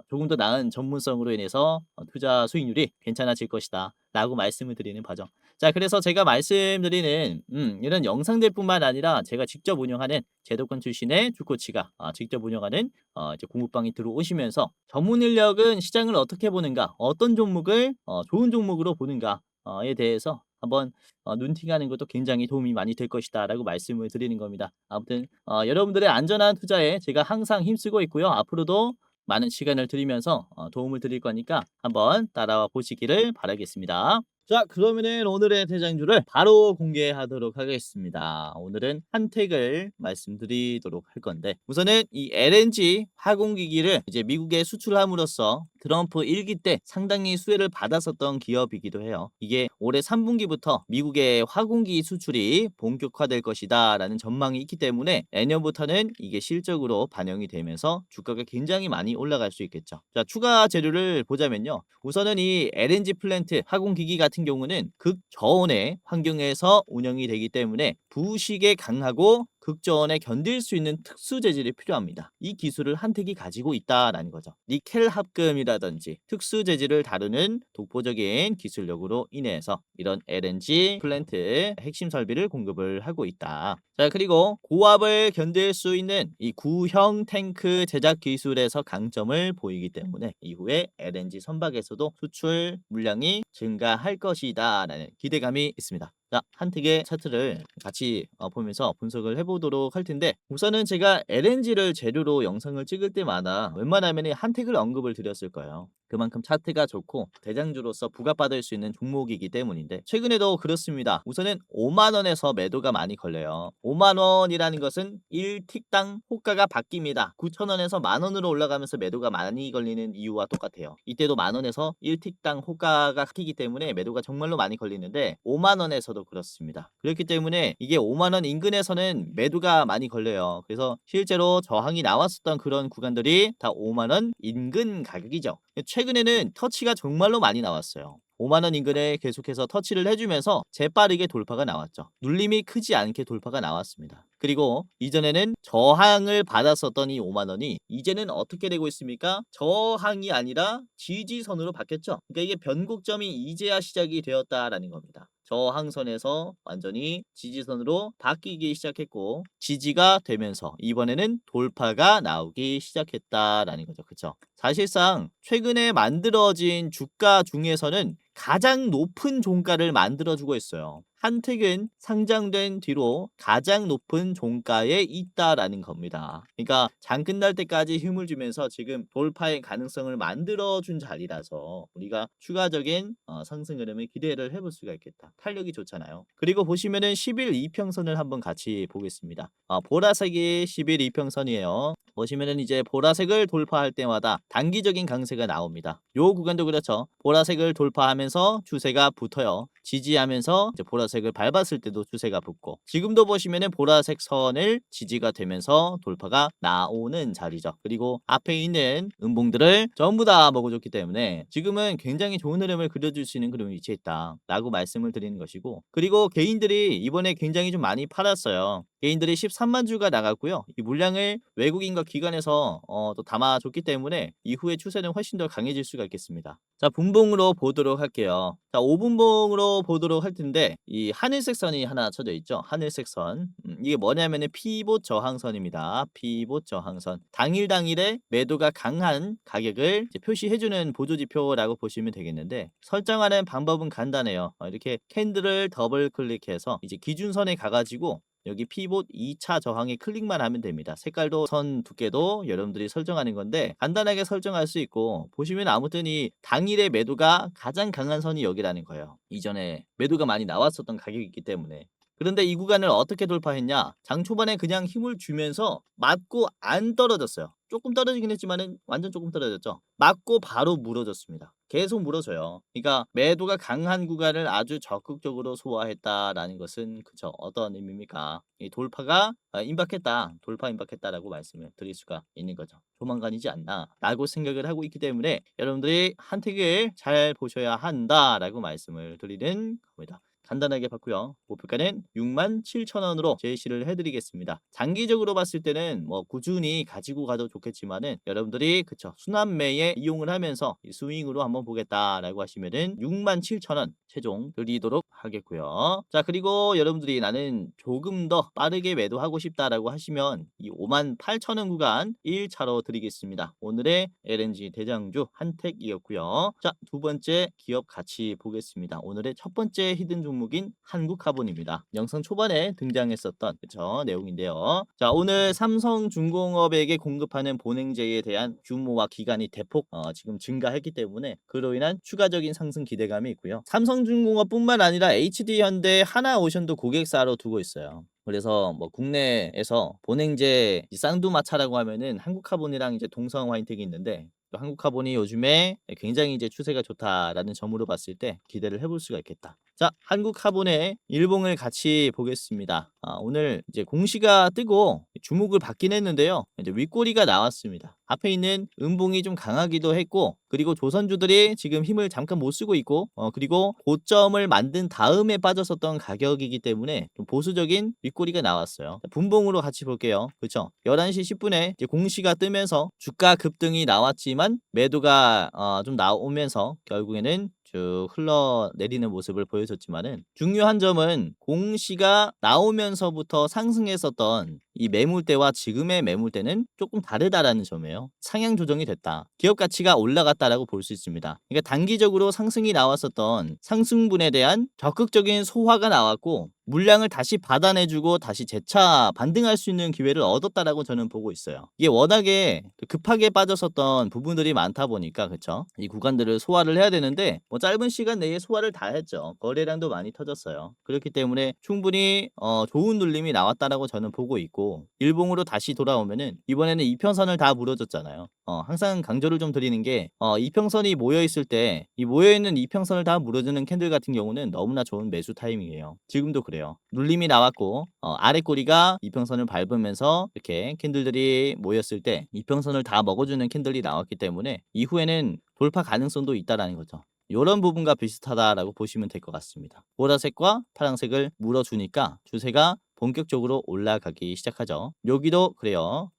조금 더 나은 전문성으로 인해서 투자 수익률이 괜찮아질 것이다 라고 말씀을 드리는 바죠. 자, 그래서 제가 말씀드리는 이런 영상들뿐만 아니라 제가 직접 운영하는 제도권 출신의 주코치가 직접 운영하는 이제 공부방에 들어오시면서 전문 인력은 시장을 어떻게 보는가, 어떤 종목을 좋은 종목으로 보는가에 대해서 한번 눈팅하는 것도 굉장히 도움이 많이 될 것이다 라고 말씀을 드리는 겁니다. 아무튼 여러분들의 안전한 투자에 제가 항상 힘쓰고 있고요. 앞으로도 많은 시간을 드리면서 도움을 드릴 거니까 한번 따라와 보시기를 바라겠습니다. 자, 그러면은 오늘의 대장주를 바로 공개하도록 하겠습니다. 오늘은 한택을 말씀드리도록 할 건데, 우선은 이 LNG 화공기기를 이제 미국에 수출함으로써 트럼프 1기 때 상당히 수혜를 받았었던 기업이기도 해요. 이게 올해 3분기부터 미국의 화공기 수출이 본격화될 것이다 라는 전망이 있기 때문에 내년부터는 이게 실적으로 반영이 되면서 주가가 굉장히 많이 올라갈 수 있겠죠. 자, 추가 재료를 보자면요. 우선은 이 LNG 플랜트 화공기기 같은 경우는 극저온의 환경에서 운영이 되기 때문에 부식에 강하고 극저온에 견딜 수 있는 특수 재질이 필요합니다. 이 기술을 한택이 가지고 있다라는 거죠. 니켈 합금이라든지 특수 재질을 다루는 독보적인 기술력으로 인해서 이런 LNG 플랜트 핵심 설비를 공급을 하고 있다. 자, 그리고 고압을 견딜 수 있는 이 구형 탱크 제작 기술에서 강점을 보이기 때문에 이후에 LNG 선박에서도 수출 물량이 증가할 것이다 라는 기대감이 있습니다. 자, 한택의 차트를 같이 보면서 분석을 해보도록 할 텐데, 우선은 제가 LNG를 재료로 영상을 찍을 때마다 웬만하면 한택을 언급을 드렸을 거예요. 그만큼 차트가 좋고 대장주로서 부각받을 수 있는 종목이기 때문인데, 최근에도 그렇습니다. 우선은 5만원에서 매도가 많이 걸려요. 5만원이라는 것은 1틱당 호가가 바뀝니다. 9천원에서 만원으로 올라가면서 매도가 많이 걸리는 이유와 똑같아요. 이때도 만원에서 1틱당 호가가 바뀌기 때문에 매도가 정말로 많이 걸리는데 5만원에서도 그렇습니다. 그렇기 때문에 이게 5만원 인근에서는 매도가 많이 걸려요. 그래서 실제로 저항이 나왔었던 그런 구간들이 다 5만원 인근 가격이죠. 최근에는 터치가 정말로 많이 나왔어요. 5만원 인근에 계속해서 터치를 해주면서 재빠르게 돌파가 나왔죠. 눌림이 크지 않게 돌파가 나왔습니다. 그리고 이전에는 저항을 받았었던 이 5만원이 이제는 어떻게 되고 있습니까? 저항이 아니라 지지선으로 바뀌었죠. 그러니까 이게 변곡점이 이제야 시작이 되었다라는 겁니다. 저항선에서 완전히 지지선으로 바뀌기 시작했고 지지가 되면서 이번에는 돌파가 나오기 시작했다라는 거죠. 그렇죠? 사실상 최근에 만들어진 주가 중에서는 가장 높은 종가를 만들어주고 있어요. 한택은 상장된 뒤로 가장 높은 종가에 있다라는 겁니다. 그러니까 장 끝날 때까지 힘을 주면서 지금 돌파의 가능성을 만들어준 자리라서 우리가 추가적인 상승 흐름을 기대를 해볼 수가 있겠다. 탄력이 좋잖아요. 그리고 보시면은 10일 이평선을 한번 같이 보겠습니다. 보라색이 10일 이평선이에요. 보시면은 이제 보라색을 돌파할 때마다 단기적인 강세가 나옵니다. 요 구간도 그렇죠. 보라색을 돌파하면서 추세가 붙어요. 지지하면서 이제 보라색을 밟았을 때도 추세가 붙고, 지금도 보시면은 보라색 선을 지지가 되면서 돌파가 나오는 자리죠. 그리고 앞에 있는 음봉들을 전부 다 먹어줬기 때문에 지금은 굉장히 좋은 흐름을 그려줄 수 있는 그런 위치에 있다 라고 말씀을 드리는 것이고, 그리고 개인들이 이번에 굉장히 좀 많이 팔았어요. 개인들이 13만 주가 나갔고요. 이 물량을 외국인과 기관에서 또 담아줬기 때문에 이후의 추세는 훨씬 더 강해질 수가 있겠습니다. 자, 분봉으로 보도록 할게요. 자, 5분봉으로 보도록 할 텐데, 이 하늘색 선이 하나 쳐져 있죠. 하늘색 선. 이게 뭐냐면은 피봇 저항선입니다. 피봇 저항선. 당일에 매도가 강한 가격을 이제 표시해주는 보조지표라고 보시면 되겠는데, 설정하는 방법은 간단해요. 이렇게 캔들을 더블 클릭해서 이제 기준선에 가가지고 여기 피봇 2차 저항에 클릭만 하면 됩니다. 색깔도 선 두께도 여러분들이 설정하는 건데 간단하게 설정할 수 있고, 보시면 아무튼 이 당일의 매도가 가장 강한 선이 여기라는 거예요. 이전에 매도가 많이 나왔었던 가격이기 때문에. 그런데 이 구간을 어떻게 돌파했냐? 장 초반에 그냥 힘을 주면서 맞고 안 떨어졌어요. 조금 떨어지긴 했지만은 완전 조금 떨어졌죠. 맞고 바로 무너졌습니다. 계속 물어줘요. 그러니까 매도가 강한 구간을 아주 적극적으로 소화했다라는 것은 그쵸 어떤 의미입니까? 이 돌파가 임박했다. 돌파 임박했다라고 말씀을 드릴 수가 있는 거죠. 조만간이지 않나라고 생각을 하고 있기 때문에 여러분들이 한택을 잘 보셔야 한다라고 말씀을 드리는 겁니다. 간단하게 봤고요. 목표가는 67,000원으로 제시를 해드리겠습니다. 장기적으로 봤을 때는 뭐 꾸준히 가지고 가도 좋겠지만은 여러분들이 그쵸 순환매에 이용을 하면서 이 스윙으로 한번 보겠다라고 하시면은 67,000원 최종 드리도록 하겠고요. 자 그리고 여러분들이 나는 조금 더 빠르게 매도하고 싶다라고 하시면 이 58,000원 구간 1차로 드리겠습니다. 오늘의 LNG 대장주 한택이었고요. 자 두 번째 기업 같이 보겠습니다. 오늘의 첫 번째 히든 종목인 한국카본입니다. 영상 초반에 등장했었던 그쵸 내용인데요. 자 오늘 삼성중공업에게 공급하는 본행제에 대한 규모와 기간이 대폭 지금 증가했기 때문에 그로 인한 추가적인 상승 기대감이 있고요. 삼성중공업뿐만 아니라 HD현대, 하나오션도 고객사로 두고 있어요. 그래서 뭐 국내에서 본행제 쌍두마차라고 하면은 한국카본이랑 이제 동성화인텍이 있는데 한국카본이 요즘에 굉장히 이제 추세가 좋다라는 점으로 봤을 때 기대를 해볼 수가 있겠다. 자, 한국카본의 일봉을 같이 보겠습니다. 오늘 이제 공시가 뜨고 주목을 받긴 했는데요. 이제 윗꼬리가 나왔습니다. 앞에 있는 음봉이 좀 강하기도 했고, 그리고 조선주들이 지금 힘을 잠깐 못 쓰고 있고, 그리고 고점을 만든 다음에 빠졌었던 가격이기 때문에 좀 보수적인 윗꼬리가 나왔어요. 분봉으로 같이 볼게요. 그렇죠? 11시 10분에 이제 공시가 뜨면서 주가 급등이 나왔지만 매도가 좀 나오면서 결국에는 쭉 흘러내리는 모습을 보여줬지만은 중요한 점은 공시가 나오면서부터 상승했었던 이 매물대와 지금의 매물대는 조금 다르다라는 점이에요. 상향 조정이 됐다. 기업 가치가 올라갔다라고 볼 수 있습니다. 그러니까 단기적으로 상승이 나왔었던 상승분에 대한 적극적인 소화가 나왔고 물량을 다시 받아내주고 다시 재차 반등할 수 있는 기회를 얻었다라고 저는 보고 있어요. 이게 워낙에 급하게 빠졌었던 부분들이 많다 보니까 그쵸? 이 구간들을 소화를 해야 되는데 뭐 짧은 시간 내에 소화를 다 했죠. 거래량도 많이 터졌어요. 그렇기 때문에 충분히 좋은 눌림이 나왔다라고 저는 보고 있고 일봉으로 다시 돌아오면은 이번에는 이평선을 다 물어줬잖아요. 항상 강조를 좀 드리는 게 이평선이 모여있을 때 이 모여있는 이평선을 다 물어주는 캔들 같은 경우는 너무나 좋은 매수 타이밍이에요. 지금도 그래요. 눌림이 나왔고 아래 꼬리가 이평선을 밟으면서 이렇게 캔들들이 모였을 때 이평선을 다 먹어주는 캔들이 나왔기 때문에 이후에는 돌파 가능성도 있다라는 거죠. 이런 부분과 비슷하다라고 보시면 될 것 같습니다. 보라색과 파란색을 물어주니까 주세가 본격적으로 올라가기 시작하죠. 여기도 그래요.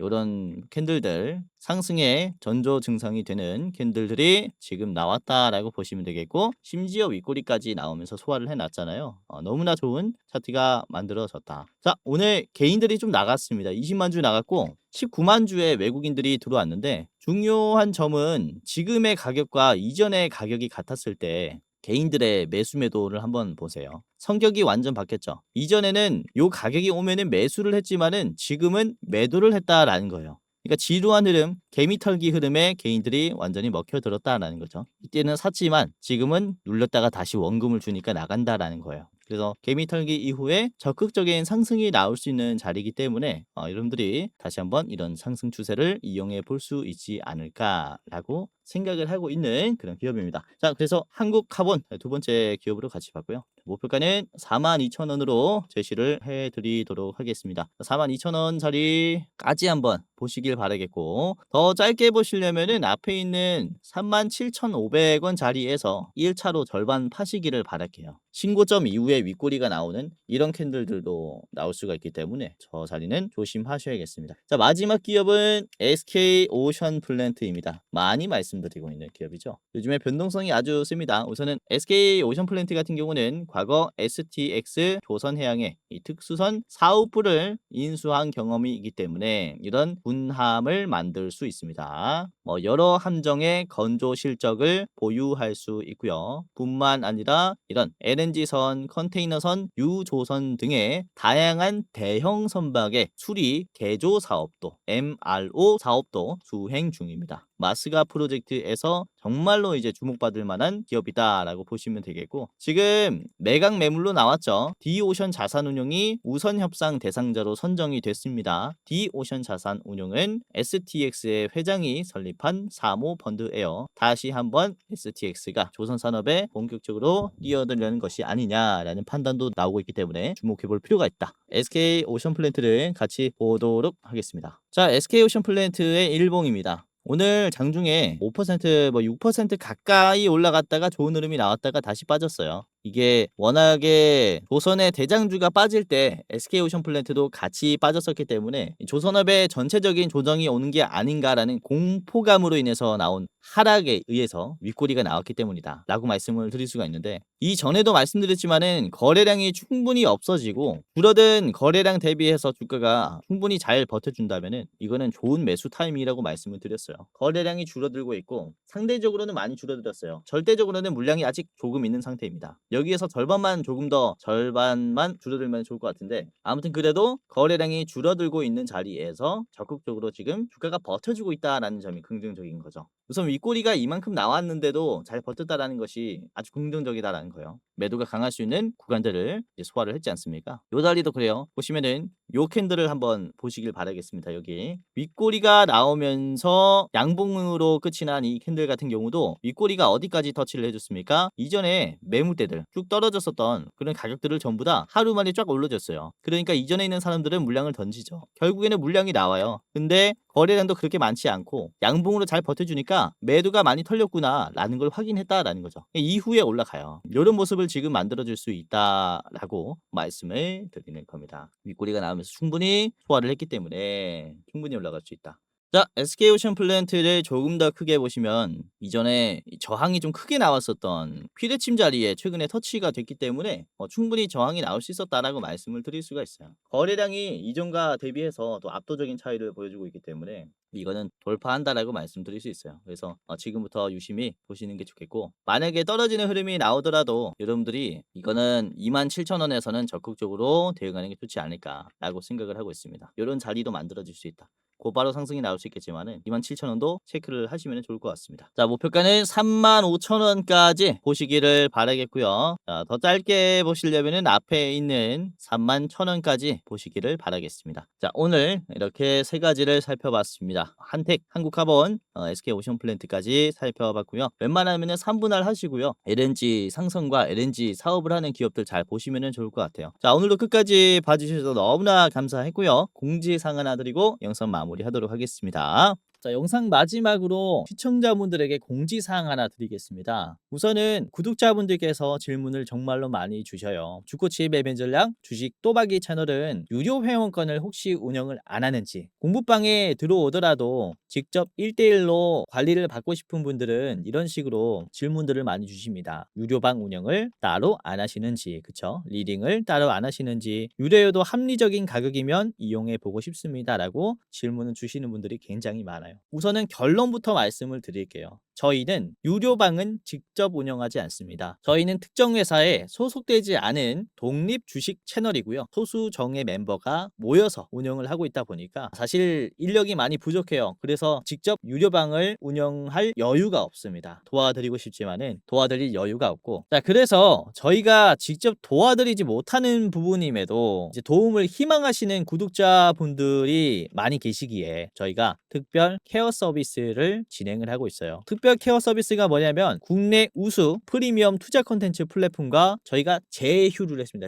요런 캔들들 상승의 전조 증상이 되는 캔들들이 지금 나왔다라고 보시면 되겠고 심지어 윗꼬리까지 나오면서 소화를 해놨잖아요. 너무나 좋은 차트가 만들어졌다. 자 오늘 개인들이 좀 나갔습니다. 20만 주 나갔고 19만 주의 외국인들이 들어왔는데 중요한 점은 지금의 가격과 이전의 가격이 같았을 때 개인들의 매수 매도를 한번 보세요. 성격이 완전 바뀌었죠. 이전에는 요 가격이 오면은 매수를 했지만은 지금은 매도를 했다라는 거예요. 그러니까 지루한 흐름, 개미털기 흐름에 개인들이 완전히 먹혀들었다라는 거죠. 이때는 샀지만 지금은 눌렸다가 다시 원금을 주니까 나간다라는 거예요. 그래서 개미털기 이후에 적극적인 상승이 나올 수 있는 자리이기 때문에 여러분들이 다시 한번 이런 상승 추세를 이용해 볼 수 있지 않을까라고 생각을 하고 있는 그런 기업입니다. 자, 그래서 한국카본 두 번째 기업으로 같이 봤고요. 목표가는 42,000원으로 제시를 해드리도록 하겠습니다. 42,000원짜리까지 한번 보시길 바라겠고 더 짧게 보시려면은 앞에 있는 37,500원 자리에서 1차로 절반 파시기를 바랄게요. 신고점 이후에 윗꼬리가 나오는 이런 캔들들도 나올 수가 있기 때문에 저 자리는 조심하셔야겠습니다. 자 마지막 기업은 SK오션플랜트입니다. 많이 말씀드리고 있는 기업이죠. 요즘에 변동성이 아주 셉니다. 우선은 SK오션플랜트 같은 경우는 과거 STX 조선해양의 이 특수선 사업부를 인수한 경험이 있기 때문에 이런 군함을 만들 수 있습니다. 뭐 여러 함정의 건조 실적을 보유할 수 있고요. 뿐만 아니라 이런 LNG선, 컨테이너선, 유조선 등의 다양한 대형 선박의 수리 개조 사업도 MRO 사업도 수행 중입니다. 마스가 프로젝트 사이트에서 정말로 이제 주목받을 만한 기업이다라고 보시면 되겠고, 지금 매각 매물로 나왔죠. D오션 자산운용이 우선 협상 대상자로 선정이 됐습니다. D오션 자산운용은 STX의 회장이 설립한 사모 펀드예요. 다시 한번 STX가 조선산업에 본격적으로 뛰어들려는 것이 아니냐라는 판단도 나오고 있기 때문에 주목해 볼 필요가 있다. SK 오션플랜트를 같이 보도록 하겠습니다. 자, SK 오션플랜트의 일봉입니다. 오늘 장중에 5% 6% 가까이 올라갔다가 좋은 흐름이 나왔다가 다시 빠졌어요. 이게 워낙에 조선의 대장주가 빠질 때 SK오션플랜트도 같이 빠졌었기 때문에 조선업의 전체적인 조정이 오는 게 아닌가라는 공포감으로 인해서 나온 하락에 의해서 윗꼬리가 나왔기 때문이다 라고 말씀을 드릴 수가 있는데, 이전에도 말씀드렸지만은 거래량이 충분히 없어지고 줄어든 거래량 대비해서 주가가 충분히 잘 버텨준다면은 이거는 좋은 매수 타이밍이라고 말씀을 드렸어요. 거래량이 줄어들고 있고 상대적으로는 많이 줄어들었어요. 절대적으로는 물량이 아직 조금 있는 상태입니다. 여기에서 절반만 줄어들면 좋을 것 같은데, 아무튼 그래도 거래량이 줄어들고 있는 자리에서 적극적으로 지금 주가가 버텨주고 있다라는 점이 긍정적인 거죠. 우선 윗꼬리가 이만큼 나왔는데도 잘 버텼다라는 것이 아주 긍정적이다라는 거예요. 매도가 강할 수 있는 구간들을 이제 소화를 했지 않습니까? 요 자리도 그래요. 보시면은 요 캔들을 한번 보시길 바라겠습니다. 여기 윗꼬리가 나오면서 양봉으로 끝이 난 이 캔들 같은 경우도 윗꼬리가 어디까지 터치를 해줬습니까? 이전에 매물대들 쭉 떨어졌었던 그런 가격들을 전부 다 하루 만에 쫙 올려줬어요. 그러니까 이전에 있는 사람들은 물량을 던지죠. 결국에는 물량이 나와요. 근데 거래량도 그렇게 많지 않고 양봉으로 잘 버텨주니까 매도가 많이 털렸구나 라는 걸 확인했다라는 거죠. 이후에 올라가요. 이런 모습을 지금 만들어줄 수 있다라고 말씀을 드리는 겁니다. 윗꼬리가 나오면서 충분히 소화를 했기 때문에 충분히 올라갈 수 있다. 자, SK오션플랜트를 조금 더 크게 보시면 이전에 저항이 좀 크게 나왔었던 피레침 자리에 최근에 터치가 됐기 때문에 충분히 저항이 나올 수 있었다라고 말씀을 드릴 수가 있어요. 거래량이 이전과 대비해서 또 압도적인 차이를 보여주고 있기 때문에 이거는 돌파한다라고 말씀드릴 수 있어요. 그래서 지금부터 유심히 보시는 게 좋겠고, 만약에 떨어지는 흐름이 나오더라도 여러분들이 이거는 27,000원에서는 적극적으로 대응하는 게 좋지 않을까라고 생각을 하고 있습니다. 이런 자리도 만들어질 수 있다. 곧바로 상승이 나올 수 있겠지만은 27,000원도 체크를 하시면 좋을 것 같습니다. 자, 목표가는 35,000원까지 보시기를 바라겠고요. 자, 더 짧게 보시려면은 앞에 있는 31,000원까지 보시기를 바라겠습니다. 자, 오늘 이렇게 세 가지를 살펴봤습니다. 한택, 한국카본, SK오션플랜트까지 살펴봤고요. 웬만하면은 3분할 하시고요. LNG 상승과 LNG 사업을 하는 기업들 잘 보시면은 좋을 것 같아요. 자, 오늘도 끝까지 봐주셔서 너무나 감사했고요. 공지사항 하나 드리고 영상 마무리하도록 하겠습니다. 자, 영상 마지막으로 시청자분들에게 공지사항 하나 드리겠습니다. 우선은 구독자분들께서 질문을 정말로 많이 주셔요. 주코치 매매 전략 주식 또박이 채널은 유료 회원권을 혹시 운영을 안 하는지, 공부방에 들어오더라도 직접 1대1로 관리를 받고 싶은 분들은 이런 식으로 질문들을 많이 주십니다. 유료방 운영을 따로 안 하시는지, 그쵸? 리딩을 따로 안 하시는지, 유료여도 합리적인 가격이면 이용해 보고 싶습니다 라고 질문을 주시는 분들이 굉장히 많아요. 우선은 결론부터 말씀을 드릴게요. 저희는 유료방은 직접 운영하지 않습니다. 저희는 특정 회사에 소속되지 않은 독립 주식 채널이고요. 소수 정예 멤버가 모여서 운영을 하고 있다 보니까 사실 인력이 많이 부족해요. 그래서 직접 유료방을 운영할 여유가 없습니다. 도와드리고 싶지만은 도와드릴 여유가 없고, 자, 그래서 저희가 직접 도와드리지 못하는 부분임에도 이제 도움을 희망하시는 구독자분들이 많이 계시기에 저희가 특별 케어 서비스를 진행을 하고 있어요. 특별 케어 서비스가 뭐냐면 국내 우수 프리미엄 투자 콘텐츠 플랫폼과 저희가 제휴를 했습니다.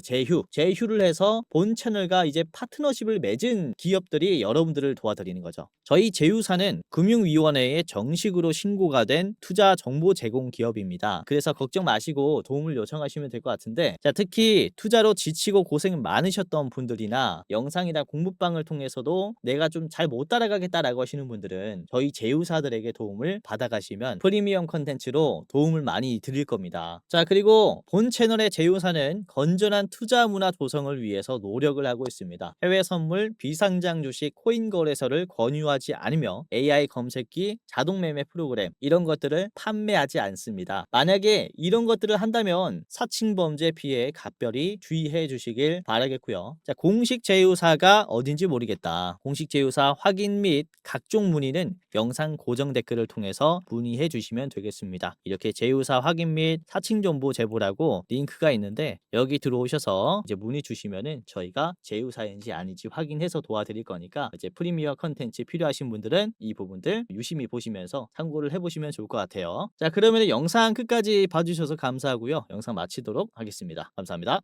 제휴를 해서 본 채널과 이제 파트너십을 맺은 기업들이 여러분들을 도와드리는 거죠. 저희 제휴사는 금융위원회에 정식으로 신고가 된 투자 정보 제공 기업입니다. 그래서 걱정 마시고 도움을 요청하시면 될 것 같은데, 자, 특히 투자로 지치고 고생 많으셨던 분들이나 영상이나 공부방을 통해서도 내가 좀 잘 못 따라가겠다라고 하시는 분들은 저희 제휴사들에게 도움을 받아가시면 프리미엄 컨텐츠로 도움을 많이 드릴 겁니다. 자, 그리고 본 채널의 제휴사는 건전한 투자 문화 조성을 위해서 노력을 하고 있습니다. 해외 선물, 비상장 주식, 코인 거래소를 권유하지 않으며 AI 검색기, 자동 매매 프로그램 이런 것들을 판매하지 않습니다. 만약에 이런 것들을 한다면 사칭 범죄 피해에 각별히 주의해 주시길 바라겠고요. 자, 공식 제휴사가 어딘지 모르겠다. 공식 제휴사 확인 및 각종 문의 문의는 영상 고정 댓글을 통해서 문의해 주시면 되겠습니다. 이렇게 제휴사 확인 및 사칭 정보 제보라고 링크가 있는데 여기 들어오셔서 이제 문의 주시면은 저희가 제휴사인지 아닌지 확인해서 도와드릴 거니까 이제 프리미어 컨텐츠 필요하신 분들은 이 부분들 유심히 보시면서 참고를 해보시면 좋을 것 같아요. 자, 그러면 영상 끝까지 봐주셔서 감사하고요. 영상 마치도록 하겠습니다. 감사합니다.